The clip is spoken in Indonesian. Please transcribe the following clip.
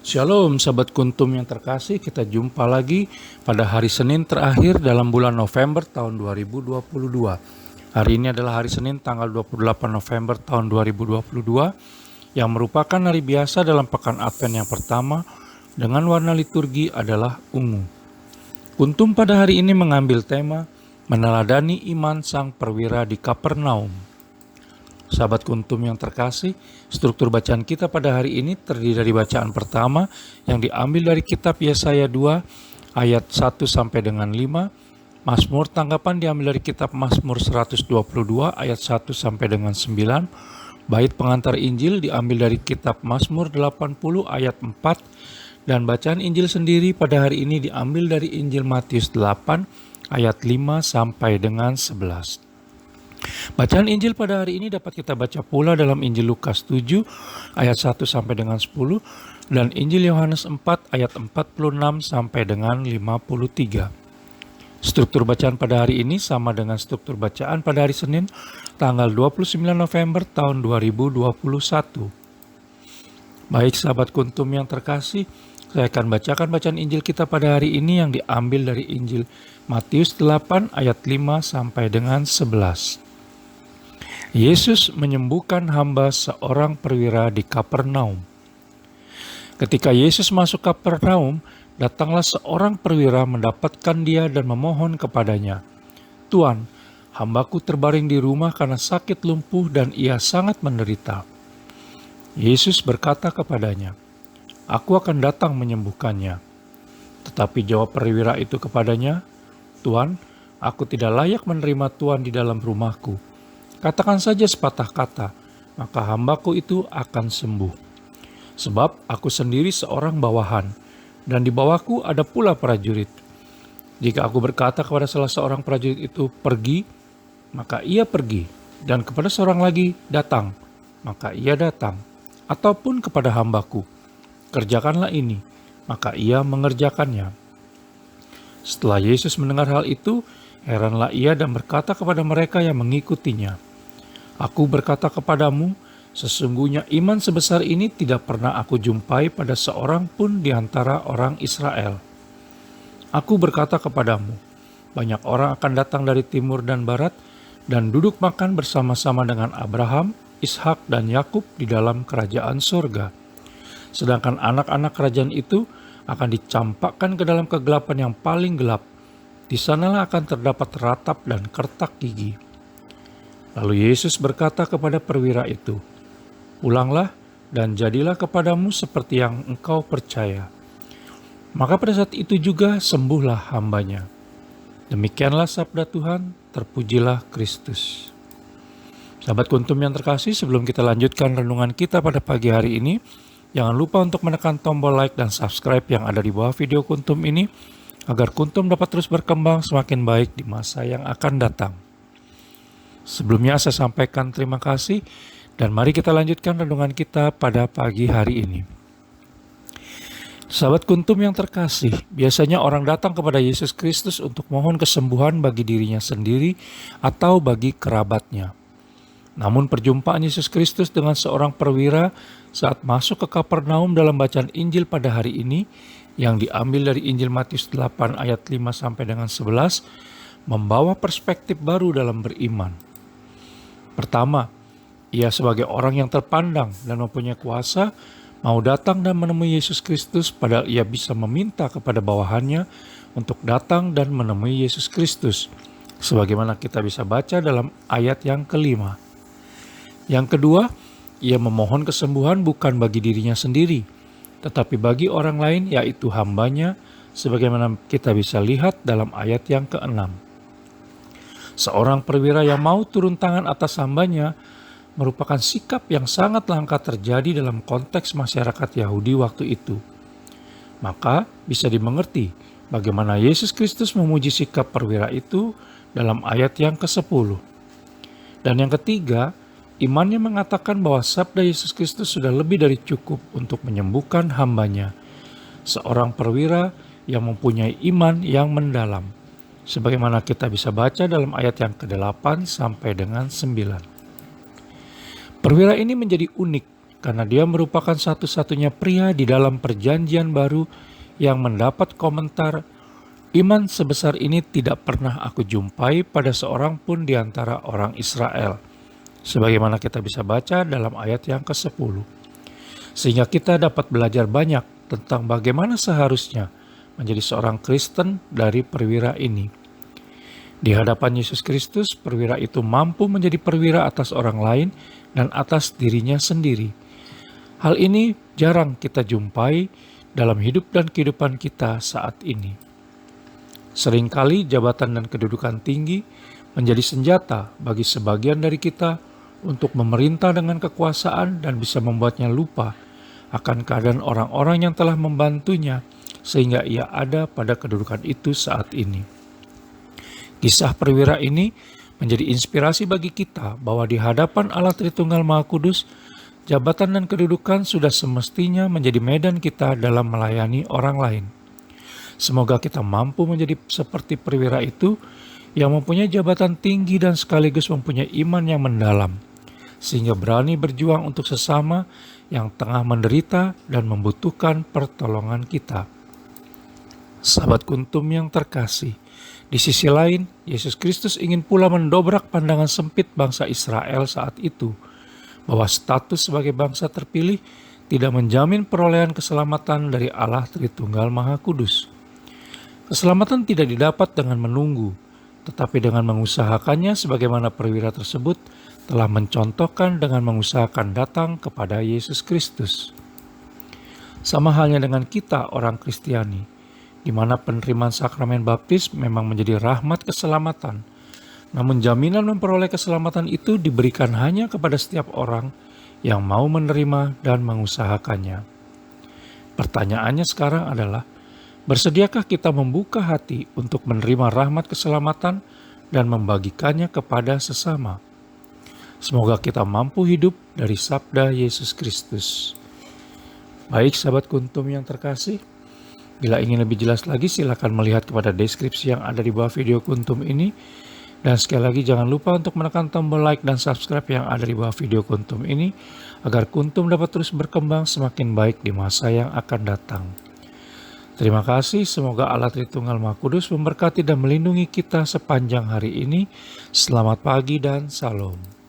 Shalom sahabat kuntum yang terkasih, kita jumpa lagi pada hari Senin terakhir dalam bulan November tahun 2022. Hari ini adalah hari Senin tanggal 28 November tahun 2022 yang merupakan hari biasa dalam pekan Advent yang pertama dengan warna liturgi adalah ungu. Kuntum pada hari ini mengambil tema meneladani iman sang perwira di Kapernaum. Sahabat kuntum yang terkasih, struktur bacaan kita pada hari ini terdiri dari bacaan pertama yang diambil dari kitab Yesaya 2 ayat 1 sampai dengan 5, Mazmur tanggapan diambil dari kitab Mazmur 122 ayat 1 sampai dengan 9, bait pengantar Injil diambil dari kitab Mazmur 80 ayat 4, dan bacaan Injil sendiri pada hari ini diambil dari Injil Matius 8 ayat 5 sampai dengan 11. Bacaan Injil pada hari ini dapat kita baca pula dalam Injil Lukas 7 ayat 1 sampai dengan 10 dan Injil Yohanes 4 ayat 46 sampai dengan 53. Struktur bacaan pada hari ini sama dengan struktur bacaan pada hari Senin tanggal 29 November tahun 2021. Baik sahabat kuntum yang terkasih, saya akan bacakan bacaan Injil kita pada hari ini yang diambil dari Injil Matius 8 ayat 5 sampai dengan 11. Yesus menyembuhkan hamba seorang perwira di Kapernaum. Ketika Yesus masuk Kapernaum, datanglah seorang perwira mendapatkan dia dan memohon kepadanya, "Tuan, hambaku terbaring di rumah karena sakit lumpuh dan ia sangat menderita." Yesus berkata kepadanya, "Aku akan datang menyembuhkannya." Tetapi jawab perwira itu kepadanya, "Tuan, aku tidak layak menerima Tuan di dalam rumahku. Katakan saja sepatah kata, maka hambaku itu akan sembuh. Sebab aku sendiri seorang bawahan, dan di bawahku ada pula prajurit. Jika aku berkata kepada salah seorang prajurit itu, 'Pergi,' maka ia pergi, dan kepada seorang lagi, 'Datang,' maka ia datang. Ataupun kepada hambaku, 'Kerjakanlah ini,' maka ia mengerjakannya." Setelah Yesus mendengar hal itu, heranlah ia dan berkata kepada mereka yang mengikutinya, "Aku berkata kepadamu, sesungguhnya iman sebesar ini tidak pernah aku jumpai pada seorang pun di antara orang Israel. Aku berkata kepadamu, banyak orang akan datang dari timur dan barat dan duduk makan bersama-sama dengan Abraham, Ishak, dan Yakub di dalam kerajaan surga. Sedangkan anak-anak kerajaan itu akan dicampakkan ke dalam kegelapan yang paling gelap. Di sanalah akan terdapat ratap dan kertak gigi." Lalu Yesus berkata kepada perwira itu, "Pulanglah dan jadilah kepadamu seperti yang engkau percaya." Maka pada saat itu juga sembuhlah hambanya. Demikianlah sabda Tuhan, terpujilah Kristus. Sahabat kuntum yang terkasih, sebelum kita lanjutkan renungan kita pada pagi hari ini, jangan lupa untuk menekan tombol like dan subscribe yang ada di bawah video kuntum ini, agar kuntum dapat terus berkembang semakin baik di masa yang akan datang. Sebelumnya saya sampaikan terima kasih dan mari kita lanjutkan renungan kita pada pagi hari ini. Sahabat kuntum yang terkasih, biasanya orang datang kepada Yesus Kristus untuk mohon kesembuhan bagi dirinya sendiri atau bagi kerabatnya. Namun perjumpaan Yesus Kristus dengan seorang perwira saat masuk ke Kapernaum dalam bacaan Injil pada hari ini yang diambil dari Injil Matius 8 ayat 5 sampai dengan 11 membawa perspektif baru dalam beriman. Pertama, ia sebagai orang yang terpandang dan mempunyai kuasa mau datang dan menemui Yesus Kristus, padahal ia bisa meminta kepada bawahannya untuk datang dan menemui Yesus Kristus, sebagaimana kita bisa baca dalam ayat yang kelima. Yang kedua, ia memohon kesembuhan bukan bagi dirinya sendiri, tetapi bagi orang lain, yaitu hambanya, sebagaimana kita bisa lihat dalam ayat yang keenam. Seorang perwira yang mau turun tangan atas hambanya merupakan sikap yang sangat langka terjadi dalam konteks masyarakat Yahudi waktu itu. Maka bisa dimengerti bagaimana Yesus Kristus memuji sikap perwira itu dalam ayat yang ke-10. Dan yang ketiga, imannya mengatakan bahwa sabda Yesus Kristus sudah lebih dari cukup untuk menyembuhkan hambanya. Seorang perwira yang mempunyai iman yang mendalam, sebagaimana kita bisa baca dalam ayat yang ke-8 sampai dengan 9. Perwira ini menjadi unik karena dia merupakan satu-satunya pria di dalam perjanjian baru yang mendapat komentar, "Iman sebesar ini tidak pernah aku jumpai pada seorang pun di antara orang Israel." Sebagaimana kita bisa baca dalam ayat yang ke-10. Sehingga kita dapat belajar banyak tentang bagaimana seharusnya menjadi seorang Kristen dari perwira ini. Di hadapan Yesus Kristus, perwira itu mampu menjadi perwira atas orang lain dan atas dirinya sendiri. Hal ini jarang kita jumpai dalam hidup dan kehidupan kita saat ini. Seringkali jabatan dan kedudukan tinggi menjadi senjata bagi sebagian dari kita untuk memerintah dengan kekuasaan dan bisa membuatnya lupa akan keadaan orang-orang yang telah membantunya sehingga ia ada pada kedudukan itu saat ini. Kisah perwira ini menjadi inspirasi bagi kita bahwa di hadapan Allah Tritunggal Maha Kudus, jabatan dan kedudukan sudah semestinya menjadi medan kita dalam melayani orang lain. Semoga kita mampu menjadi seperti perwira itu yang mempunyai jabatan tinggi dan sekaligus mempunyai iman yang mendalam, sehingga berani berjuang untuk sesama yang tengah menderita dan membutuhkan pertolongan kita. Sahabat Kuntum yang terkasih, di sisi lain, Yesus Kristus ingin pula mendobrak pandangan sempit bangsa Israel saat itu, bahwa status sebagai bangsa terpilih tidak menjamin perolehan keselamatan dari Allah Tritunggal Maha Kudus. Keselamatan tidak didapat dengan menunggu, tetapi dengan mengusahakannya sebagaimana perwira tersebut telah mencontohkan dengan mengusahakan datang kepada Yesus Kristus. Sama halnya dengan kita orang Kristiani, di mana penerimaan sakramen baptis memang menjadi rahmat keselamatan. Namun jaminan memperoleh keselamatan itu diberikan hanya kepada setiap orang yang mau menerima dan mengusahakannya. Pertanyaannya sekarang adalah, bersediakah kita membuka hati untuk menerima rahmat keselamatan dan membagikannya kepada sesama? Semoga kita mampu hidup dari sabda Yesus Kristus. Baik sahabat Kuntum yang terkasih, bila ingin lebih jelas lagi silakan melihat kepada deskripsi yang ada di bawah video Kuntum ini. Dan sekali lagi jangan lupa untuk menekan tombol like dan subscribe yang ada di bawah video Kuntum ini, agar Kuntum dapat terus berkembang semakin baik di masa yang akan datang. Terima kasih, semoga Allah Tritunggal Maha Kudus memberkati dan melindungi kita sepanjang hari ini. Selamat pagi dan salam.